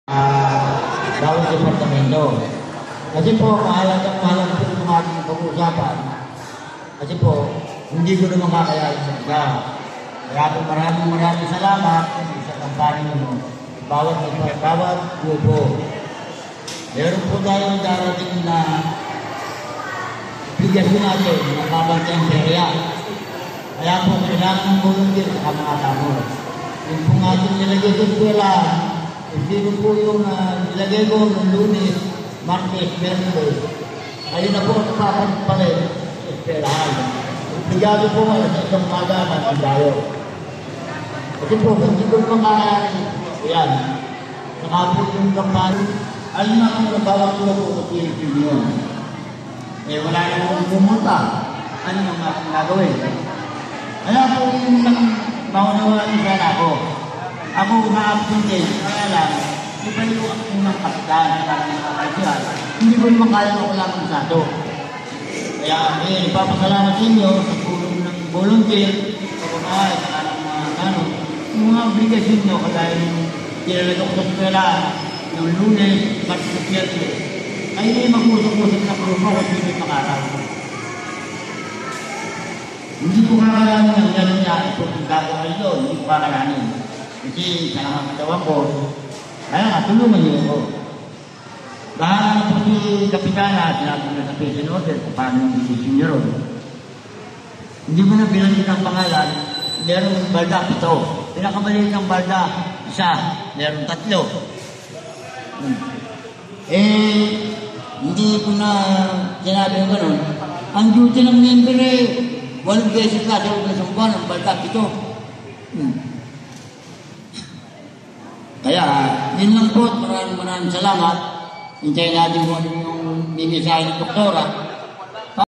bawat departamento. Kasi po, mahalagang po itong ating pag-uusapan. Kasi po, hindi ko naman kakayain sa isa. Kaya po maraming salamat sa kampanya mo. Bawat grupo. Meron po tayong darating na obligasyon natin ng babantayang perya. Kaya po, kailangan ng volunteer sa mga tamo. Yung po ating nilagay sa eskwela, hindi po yung nilagay ko ng Lunes, Martes, Miyerkules. Ayun na po ang papalit sa eskwelahan. Obligado po sa isang magaman ang dayo. Kasi po, hindi ko makakayanin yan. Saka po yung kampanya, ayun na ang nabawang ko po sa Pilipino yun. Eh, wala na akong pumunta. Ano yung gagawin? Kaya po yung maunawaan sana ako. Ako na-absent kaya lang, iba yung unang kapitan ng mga hindi ko naman kaya ako lang ang sato. Kaya ipapasalamat sa inyo sa tulong ng volunteer, sa pamahal, sa yung mga obligasyon nyo, kaya yung kinalaga ko sa eskwela, yung Lunes, Martes, Miyerkules, ay mag-usap-usap na grupo kung sino yung makaraw. Hindi ko kakalanin ang gano'n niya, ito kung gagawin doon, hindi ko kakalanin. Kasi sa nakakatawan ko, kaya nga, tulungan niyo ako. Bahala na po si Kapitana, sinabi na sa patient order kung paano yung decision niyo ron. Hindi mo na pinanit ang pangalan, meron balda 7. Pinakamaliit ng balda, 1, meron 3. Hindi ko na sinabi ng gano'n. Ang duty ng member 8 beses na sa loob ng isang buwan, ang balda 7. Kaya, yun lang po. Maraming salamat. Hintayin natin kung ano yung mimisahin ng doktora.